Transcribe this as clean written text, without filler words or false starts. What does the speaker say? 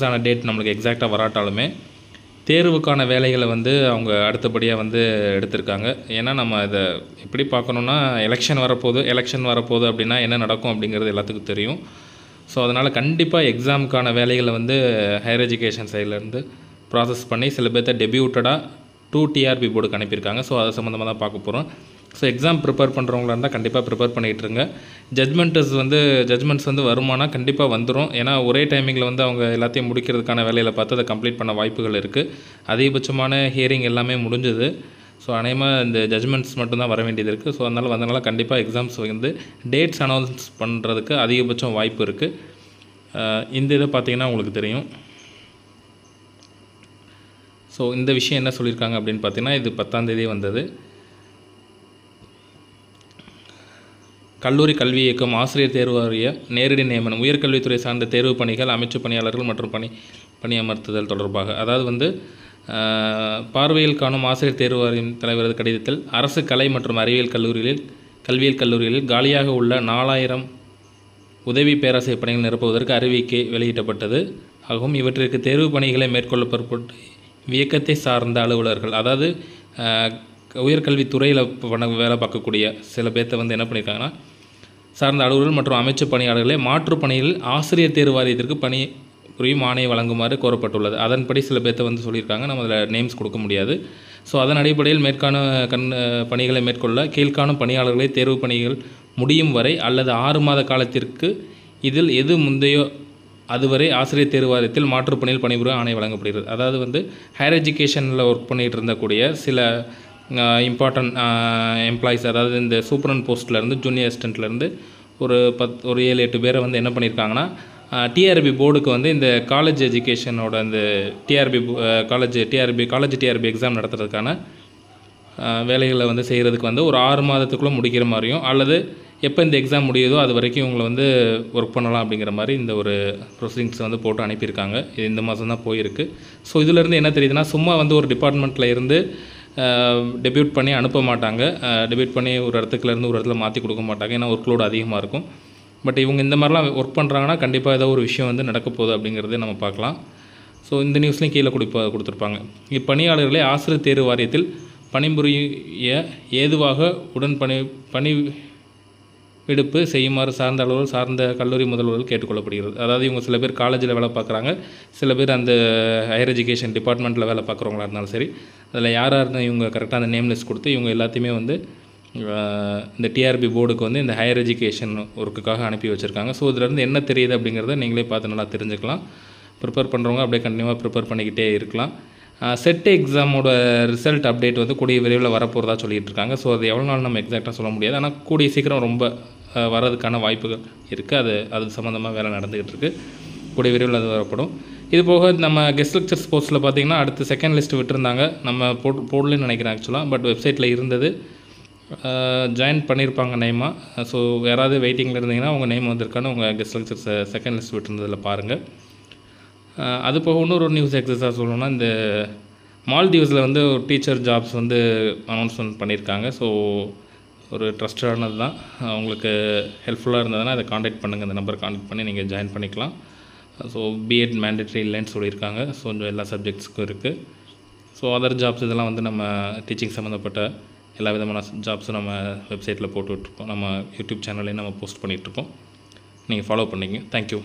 ஆன டேட் நம்மளுக்கு எக்ஸாக்டாக வராட்டாலுமே தேர்வுக்கான வேலைகளை வந்து அவங்க அடுத்தபடியாக வந்து எடுத்திருக்காங்க. ஏன்னா நம்ம இதை எப்படி பார்க்கணுன்னா, எலெக்ஷன் வரப்போகுது அப்படின்னா என்ன நடக்கும் அப்படிங்கிறது எல்லாத்துக்கும் தெரியும். ஸோ அதனால் கண்டிப்பாக எக்ஸாமுக்கான வேலைகளை வந்து ஹையர் எஜுகேஷன் சைட்லேருந்து ப்ராசஸ் பண்ணி சில பேர்த்த டெபியூட்டடாக 2 டிஆர்பி போர்டுக்கு அனுப்பியிருக்காங்க. ஸோ அது சம்மந்தமாக தான் பார்க்க போகிறோம். ஸோ எக்ஸாம் ப்ரிப்பேர் பண்ணுறவங்களா இருந்தால் கண்டிப்பாக ப்ரிப்பேர் பண்ணிகிட்ருங்க. ஜட்மெண்ட்ஸ் வந்து வருமானா கண்டிப்பாக வந்துடும். ஏன்னா ஒரே டைமிங்கில் வந்து அவங்க எல்லாத்தையும் முடிக்கிறதுக்கான வேலையில் பார்த்து அதை கம்ப்ளீட் பண்ண வாய்ப்புகள் இருக்குது. அதிகபட்சமான ஹியரிங் எல்லாமே முடிஞ்சது. ஸோ அநேகமாக இந்த ஜட்மெண்ட்ஸ் மட்டும்தான் வர வேண்டியது இருக்குது. ஸோ அதனால் கண்டிப்பாக எக்ஸாம்ஸ் வந்து டேட்ஸ் அனௌன்ஸ் பண்ணுறதுக்கு அதிகபட்சம் வாய்ப்பு இருக்குது. இந்த இதை பார்த்திங்கன்னா உங்களுக்கு தெரியும். ஸோ இந்த விஷயம் என்ன சொல்லியிருக்காங்க அப்படின்னு பார்த்தீங்கன்னா, இது 10ஆம் தேதி வந்தது. கல்லூரி கல்வி இயக்கம் ஆசிரியர் தேர்வு வாரிய நேரடி நியமனம், உயர்கல்வித்துறை சார்ந்த தேர்வு பணிகள், அமைச்சு பணியாளர்கள் மற்றும் பணியமர்த்துதல் தொடர்பாக. அதாவது வந்து பார்வையில் காணும் ஆசிரியர் தேர்வு வாரியம் தலைவரது கடிதத்தில் அரசு கலை மற்றும் கல்வியியல் கல்லூரிகளில் காலியாக உள்ள 4000 உதவி பேராசிரியர் பணிகள் நிரப்புவதற்கு அறிவிக்கை வெளியிடப்பட்டது ஆகும். இவற்றிற்கு தேர்வு பணிகளை மேற்கொள்ள பொறுப்பட்டு இயக்கத்தை சார்ந்த அலுவலர்கள், அதாவது உயர்கல்வித்துறையில் வேலை பார்க்கக்கூடிய சில பேர்த்த வந்து என்ன பண்ணியிருக்காங்கன்னா, சார்ந்த அலுவலர்கள் மற்றும் அமைச்சு பணியாளர்களை மாற்றுப் பணிகளில் ஆசிரியர் தேர்வு வாரியத்திற்கு பணி புரியும் ஆணையை வழங்குமாறு கோரப்பட்டுள்ளது. அதன்படி சில பேர்த்த வந்து சொல்லியிருக்காங்க. நம்ம அதில் நேம்ஸ் கொடுக்க முடியாது. ஸோ அதன் அடிப்படையில் பணிகளை மேற்கொள்ள கீழ்காணும் பணியாளர்களை தேர்வு பணிகள் முடியும் வரை அல்லது 6 மாத காலத்திற்கு இதில் எது முந்தையோ அதுவரை ஆசிரியர் தேர்வு வாரியத்தில் மாற்றுப்பணியில் பணிபுரிய ஆணை வழங்கப்படுகிறது. அதாவது வந்து ஹையர் எஜுகேஷனில் ஒர்க் பண்ணிகிட்டு இருந்தக்கூடிய சில இம்பார்ட்டன்ட் எம்ப்ளாயிஸ், அதாவது இந்த சூப்பரண்ட் போஸ்ட்லேருந்து ஜூனியர் அசிஸ்டண்ட்லேருந்து ஒரு 7-8 பேரை வந்து என்ன பண்ணியிருக்காங்கன்னா, டிஆர்பி போர்டுக்கு வந்து இந்த காலேஜ் எஜுகேஷனோட இந்த காலேஜ் டிஆர்பி எக்ஸாம் நடத்துறதுக்கான வேலைகளை வந்து செய்கிறதுக்கு வந்து ஒரு 6 மாதத்துக்குள்ளே முடிக்கிற மாதிரியும், அல்லது எப்போ இந்த எக்ஸாம் முடியுதோ அது வரைக்கும் இவங்களை வந்து ஒர்க் பண்ணலாம் அப்படிங்கிற மாதிரி இந்த ஒரு ப்ரொசீடிங்ஸ் வந்து போட்டு அனுப்பியிருக்காங்க. இது இந்த மாதம் தான் போயிருக்கு. ஸோ இதிலேருந்து என்ன தெரியுதுன்னா, சும்மா வந்து ஒரு டிபார்ட்மெண்ட்டில் இருந்து டெபியூட் பண்ணி அனுப்ப மாட்டாங்க. டெபியூட் பண்ணி ஒரு இடத்துக்குலேருந்து ஒரு இடத்துல மாற்றி கொடுக்க மாட்டாங்க. ஏன்னா ஒர்க் லோடு அதிகமாக இருக்கும். பட் இவங்க இந்த மாதிரிலாம் ஒர்க் பண்ணுறாங்கன்னா கண்டிப்பாக ஏதோ ஒரு விஷயம் வந்து நடக்க போகுது அப்படிங்கிறத நம்ம பார்க்கலாம். ஸோ இந்த நியூஸ்லேயும் கீழே கொடுத்துருப்பாங்க. இப்பணியாளர்களை ஆசிரியர் தேர்வு வாரியத்தில் பணிபுரிய ஏதுவாக பணி விடுப்பு செய்யுமாறு சார்ந்த அலுவலர் சார்ந்த கல்லூரி முதல்வர்கள் கேட்டுக்கொள்ளப்படுகிறது. அதாவது இவங்க சில பேர் காலேஜில் வேலை பார்க்குறாங்க, சில பேர் அந்த ஹையர் எஜுகேஷன் டிபார்ட்மெண்ட்டில் வேலை பார்க்குறவங்களா இருந்தாலும் சரி, அதில் யாராக இருந்தால் இவங்க கரெக்டாக அந்த நேம் லிஸ்ட் கொடுத்து இவங்க எல்லாத்தையுமே வந்து இந்த டிஆர்பி போர்டுக்கு வந்து இந்த ஹையர் எஜுகேஷன் ஒர்க்குக்காக அனுப்பி வச்சுருக்காங்க. ஸோ இதிலேருந்து என்ன தெரியுது அப்படிங்கிறத நீங்களே பார்த்து நல்லா தெரிஞ்சுக்கலாம். ப்ரிப்பேர் பண்ணுறவங்க அப்படியே கண்டினியூவாக ப்ரிப்பேர் பண்ணிக்கிட்டே இருக்கலாம். செட் எக்ஸாமோட ரிசல்ட் அப்டேட் வந்து கூடிய விரைவில் வரப்போகிறதா சொல்லிகிட்டு இருக்காங்க. ஸோ அது எவ்வளோ நாள் நம்ம எக்ஸாக்டாக சொல்ல முடியாது. ஆனால் கூடிய சீக்கிரம் ரொம்ப வரதுக்கான வாய்ப்புகள் இருக்குது. அது சம்மந்தமாக வேலை நடந்துக்கிட்டு இருக்குது. கூடிய விரைவில் அது வரப்படும். இது போக நம்ம கெஸ்ட் லெக்சர்ஸ் போஸ்ட்டில் பார்த்திங்கன்னா அடுத்து செகண்ட் லிஸ்ட் விட்டுருந்தாங்க. நம்ம போடலன்னு நினைக்கிறேன் ஆக்சுவலாக. பட் வெப்சைட்டில் இருந்தது, ஜாயின் பண்ணியிருப்பாங்க நேமாக. ஸோ யாராவது வெயிட்டிங்கில் இருந்தீங்கன்னா உங்கள் நேம் வந்திருக்கான்னு உங்கள் கெஸ்ட் லெக்சர்ஸ் செகண்ட் லிஸ்ட் விட்டுருந்ததில் பாருங்கள். அது போக இன்னொரு நியூஸ் எக்ஸஸாக சொல்லணும்னா, இந்த மால்தீவ்ஸில் வந்து ஒரு டீச்சர் ஜாப்ஸ் வந்து அனௌன்ஸ்மெண்ட் பண்ணியிருக்காங்க. ஸோ ஒரு ட்ரஸ்டடானது தான். உங்களுக்கு ஹெல்ப்ஃபுல்லாக இருந்ததுன்னா அதை காண்டாக்ட் பண்ணுங்கள். இந்த நம்பரை காண்டாக்ட் பண்ணி நீங்கள் ஜாயின் பண்ணிக்கலாம். ஸோ பிஎட் மேண்டேட்ரி இல்லைன்னு சொல்லியிருக்காங்க. ஸோ எல்லா சப்ஜெக்ட்ஸுக்கும் இருக்குது. ஸோ அதர் ஜாப்ஸ் இதெல்லாம் வந்து நம்ம டீச்சிங் சம்மந்தப்பட்ட எல்லா விதமான ஜாப்ஸும் நம்ம வெப்சைட்டில் போட்டுட்ருக்கோம். நம்ம யூடியூப் சேனல்லையும் நம்ம போஸ்ட் பண்ணிகிட்ருக்கோம். நீங்கள் ஃபாலோ பண்ணிங்க. தேங்க்யூ.